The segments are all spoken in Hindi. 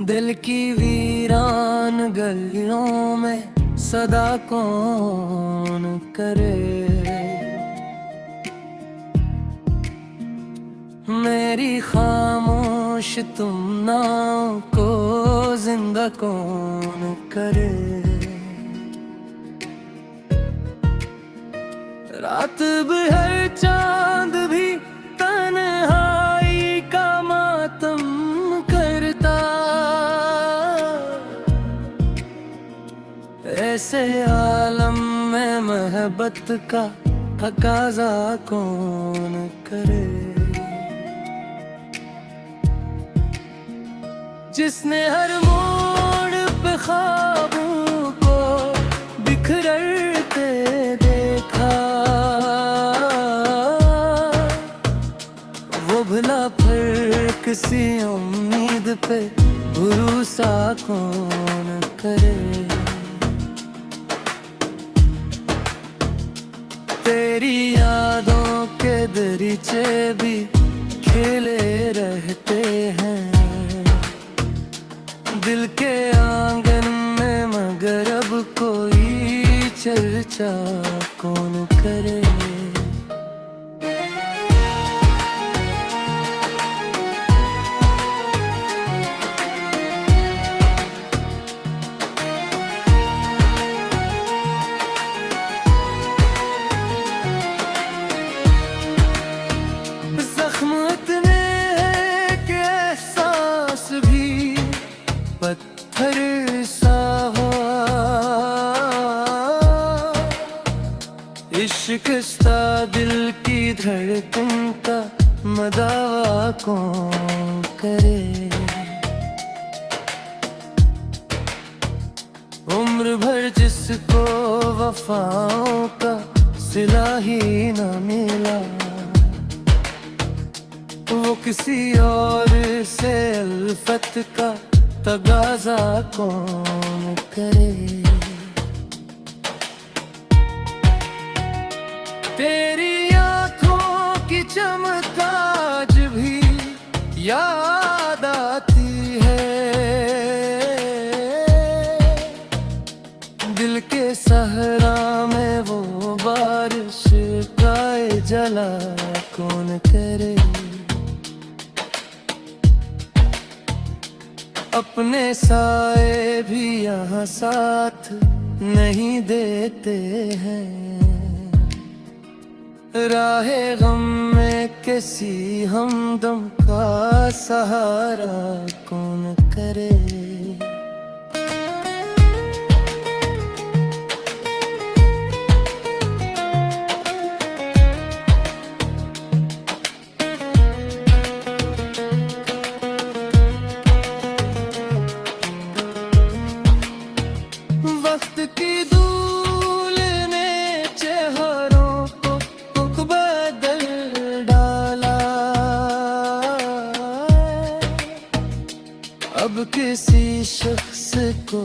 दिल की वीरान गलियों में सदा कौन करे, मेरी खामोश तुम नाम को जिंदा कौन करे। रात भर चांद भी तन्हाई का मातम करता, ऐसे आलम में मोहब्बत का तकाज़ा कौन करे। जिसने हर मोड़ पे ख्वाबों को बिखरते देखा, वो भला फिर किसी उम्मीद पे भरोसा कौन करे। तेरी यादों के दरीचे भी खेले रहते हैं दिल के आंगन में, मगर अब कोई चर्चा कौन करे। जख्म इतने हैं कि एहसास भी पत्थर सा हुआ, इश्क सा दिल की धड़कन का मदावा कौन करे। उम्र भर जिसको वफाओं का सिला ही न मिला, वो किसी और से अल्फत का तगाज़ा कौन करे। तेरी आँखों की चमक आज भी याद आती है, दिल के सहरा में वो बारिश का जला कौन करे। अपने साए भी यहाँ साथ नहीं देते हैं, राहे गम में किसी हमदम का सहारा कौन करे। वक्त की धूल ने चेहरों को बदल डाला, अब किसी शख्स को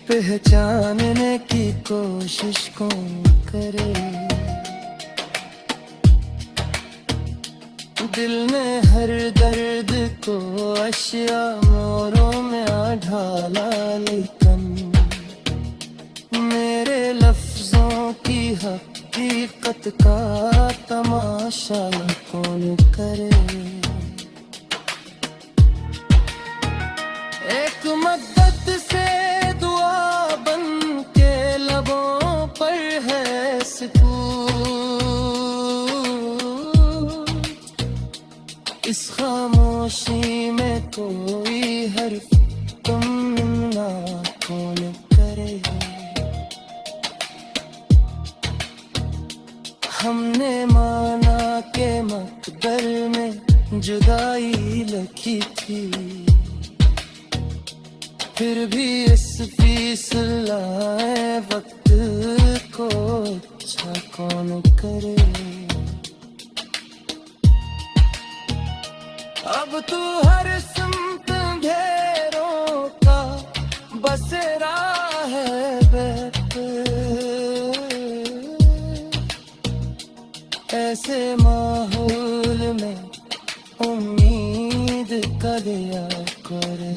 पहचानने की कोशिश कौन करे। दिल ने हर दर्द को अशिया मोरों में ढाला, लेकिन मेरे लफ्जों की हकीकत का तमाशा कौन करे। एक मद्दत से दुआ बन के लबों पर है सुकून, इस खामोशी में कोई हर्फ तुम ना कौन करे। हमने माना के मकदर में जुदाई लिखी थी, फिर भी इस फीसलाए वक्त को अच्छा कौन करे। अब तू हर सिमत घेरों का बसेरा है बेहतर, ऐसे माहौल में उम्मीद का दिया करे।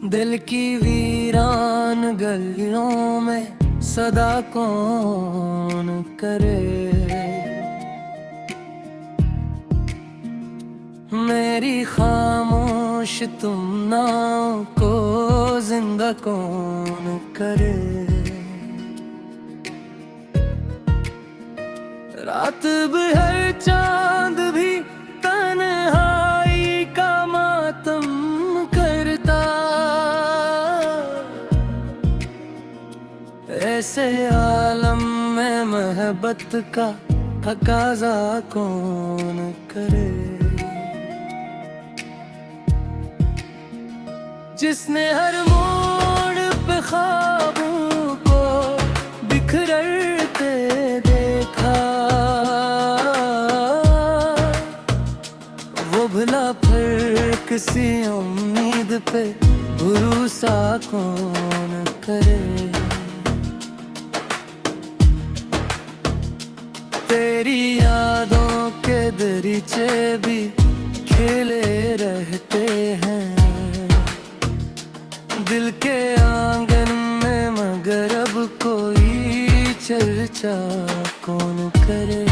दिल की वीरान गलियों में सदा कौन करे। मेरी खामोश तुम नाव को जिंदा कौन करे। रात भर चांद भी तन्हाई का मातम करता। ऐसे आलम में मोहब्बत का तकाजा कौन करे। जिसने हर मोड़ पे ख्वाबों को बिखरते देखा, वो भला फिर किसी उम्मीद पे भरोसा कौन करे। तेरी यादों के दरीचे भी खेले रहते हैं दिल के आंगन में, मगर अब कोई चर्चा कौन करे।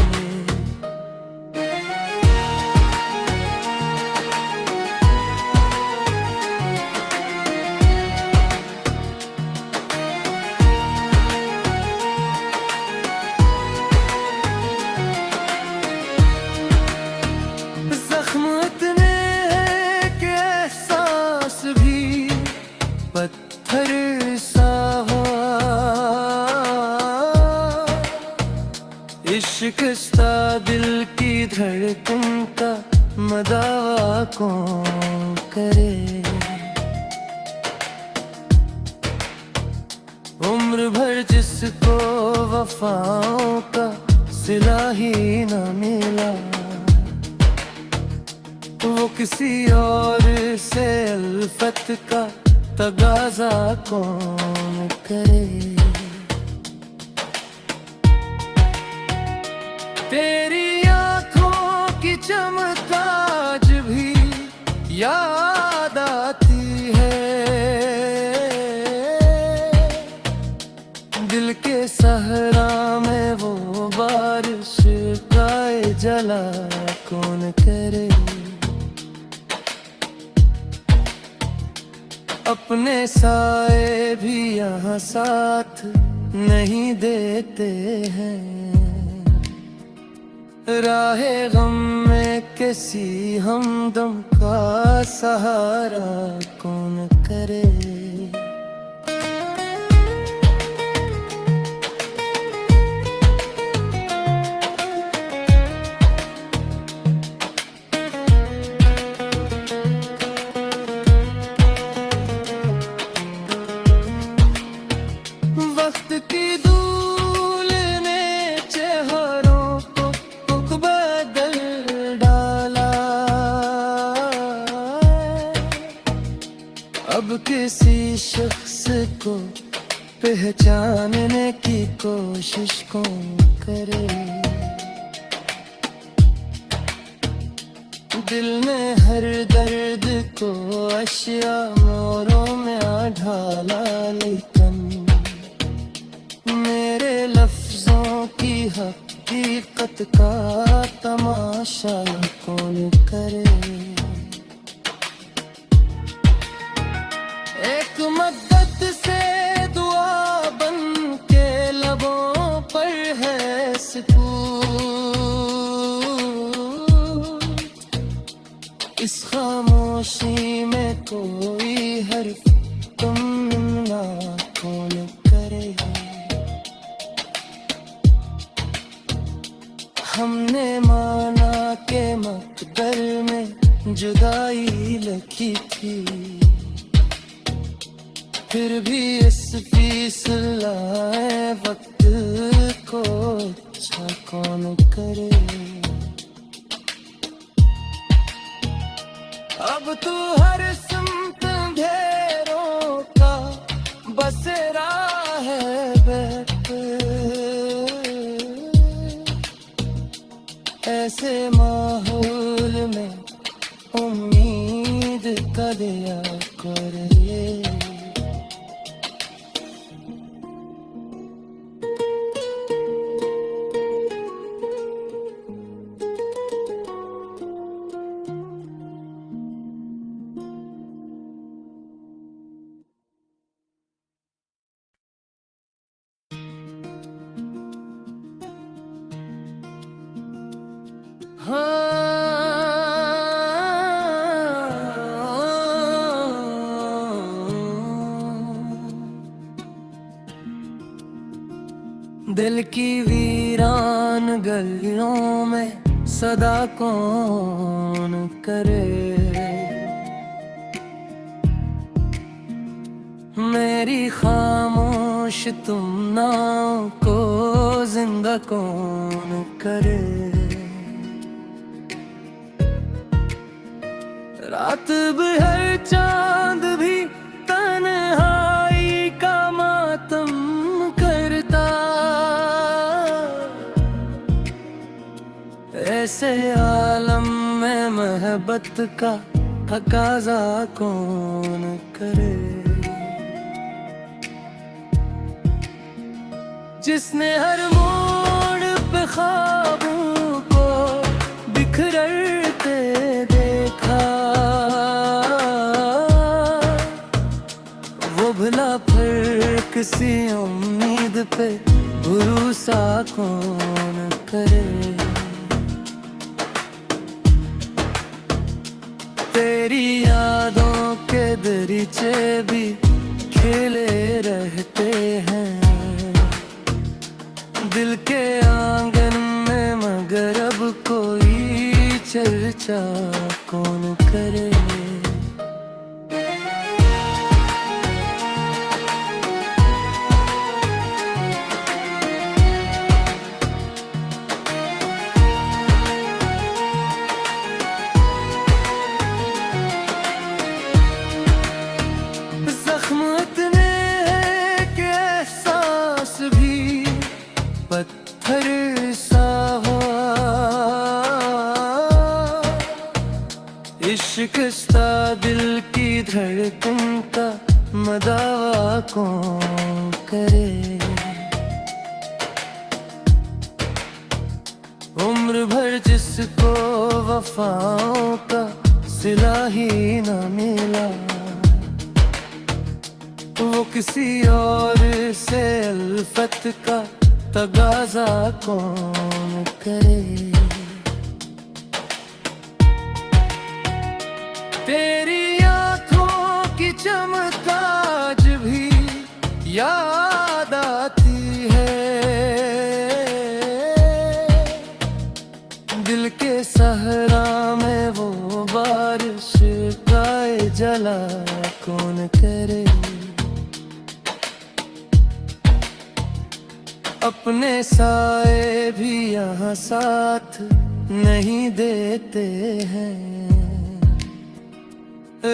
जख्म इतने हैं कि एहसास भी पत्थर सा हुआ। इश्क़-इश्क़ दिल की धड़कन का मदावा कौन करे। उम्र भर जिसको वफाओं का सिला ही न मिला, वो किसी और से अल्फत का तगाजा कौन करे। तेरी आँखों की चमक आज भी याद आती है। दिल के सहरा में वो बारिश का जला कौन करे। अपने साए भी यहाँ साथ नहीं देते हैं। राहे गम में किसी हमदम का सहारा कौन करे। वक्त की धूल ने चेहरों को बदल डाला। अब किसी शख्स को पहचानने की कोशिश कौन करे। दिल ने हर दर्द को अशिया मोरों में ढाला, लेकिन मेरे लफ्जों की हकीकत का तमाशा कौन करे। एक मद्दत से दुआ बन के लबों पर है सुकून। इस खामोशी में कोई हर्फ तुम ना कौन करे। हमने माना के मकदर में जुदाई लिखी थी, फिर भी इस फीस लाए वक्त को अच्छा कौन करे। अब तू हर सिमत अंधेरों का बसेरा है बैठ, ऐसे माहौल में उम्मीद का दिया करे। दिल की वीरान गलियों में सदा कौन करे। मेरी खामोश तुम नाव को जिंदा कौन करे। रात भर चांद भी तन्हाई का मातम करता, ऐसे आलम में मोहब्बत का तकाज़ा कौन करे। जिसने हर मोड़ पे ख्वाबों को बिखरते देखा, वो भला फिर किसी उम्मीद पे भरोसा कौन करे। तेरी यादों के दरीचे भी खेले रहते हैं दिल के आंगन में, मगर अब कोई चर्चा कौन करे। जख्म इतने हैं कि एहसास भी पत्थर सा हुआ, इश्क़-इश्क़ दिल की धड़कन का मदावा कौन करे। उम्र भर जिसको वफाओं का सिला ही न मिला, वो किसी और से अल्फत का तगाज़ा कौन करे। तेरी आँखों की चमक आज भी याद आती है, दिल के सहरा में वो बारिश का जला कौन करे। अपने साए भी यहाँ साथ नहीं देते हैं,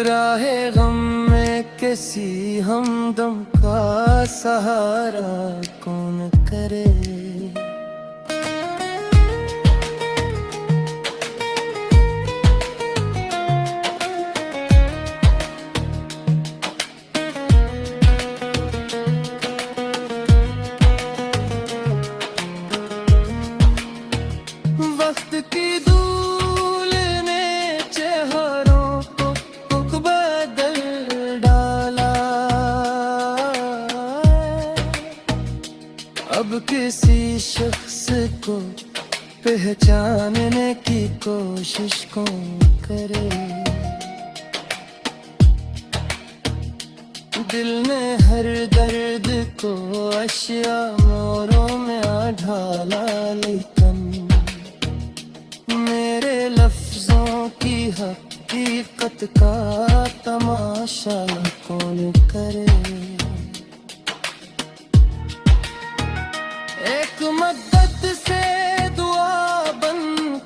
राहे गम में किसी हमदम का सहारा कौन करे। वक्त की धूल ने चेहरों को बदल डाला, अब किसी शख्स को पहचानने की कोशिश कौन करे। दिल ने हर दर्द को अशिया मोरों में ढाला, लेकिन मोहब्बत का तमाशा कौन करे। एक मद्दत से दुआ बन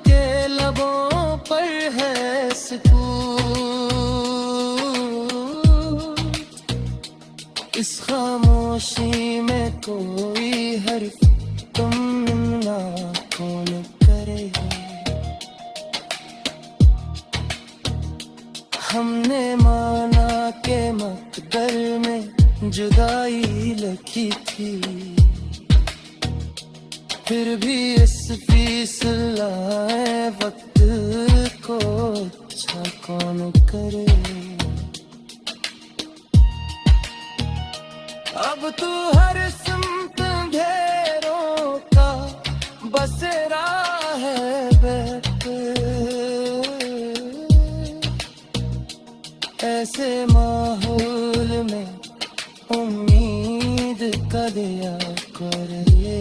के लबों पर है सुकूत। इस खामोशी में कोई हर्फ तुम मिलना कौन करे। हमने माना के मकदर में जुदाई लिखी थी, फिर भी इस फीसलाए वक्त को अच्छा कौन करे। अब तू हर सिमत अंधेरों का बसेरा है बैठे। ऐसे माहौल में उम्मीद का दिया कर ले।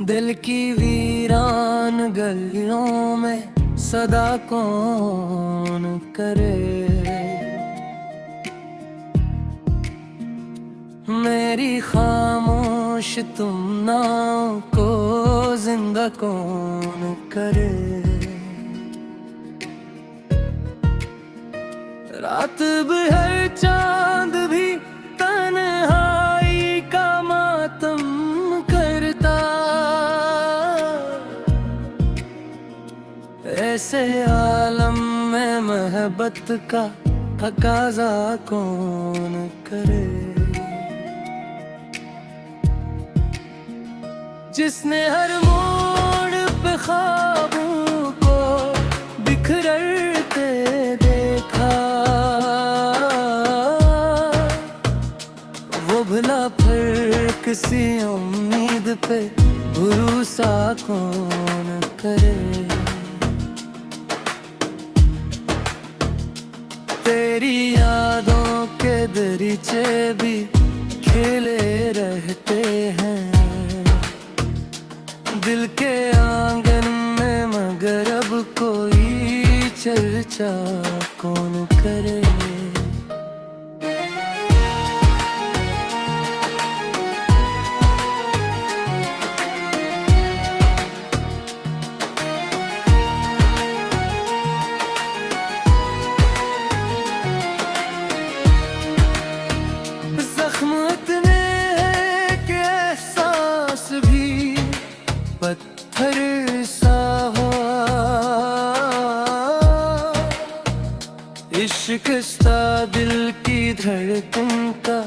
दिल की वीरान गलियों में सदा कौन करे। मेरी खामोश तुम नाव को जिंदा कौन करे। रात भर चांद भी तन्हाई का मातम करता। ऐसे आलम में मोहब्बत का तकाजा कौन करे। जिसने हर मोड़ पे ख्वाबों को बिखरते देखा, वो भला फिर किसी उम्मीद पे भरोसा कौन करे। तेरी यादों के दरीचे भी खेले रहते हैं दिल के आंगन में, मगर अब कोई चर्चा कौन करे। जख्म इतने हैं कि एहसास भी पत्थर सा हुआ। इश्क सा दिल की धड़कन का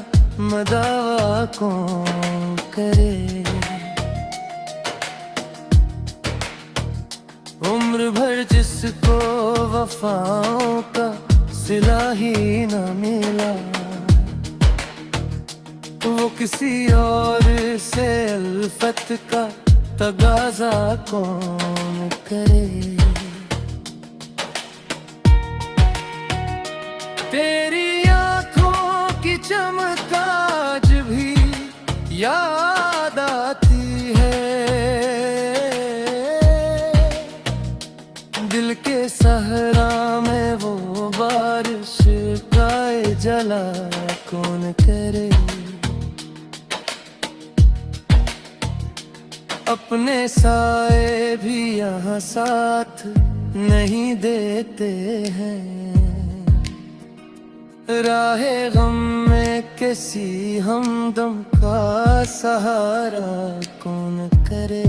मदावा कौन करे। उम्र भर जिसको वफाओं का सिला ही न मिला, वो किसी और से अल्फत का तगाजा कौन करे। तेरी आँखों की चमक आज भी याद आती है। दिल के सहरा में वो बारिश का जला कौन करे। अपने साए भी यहाँ साथ नहीं देते हैं। राहे गम में किसी हमदम का सहारा कौन करे।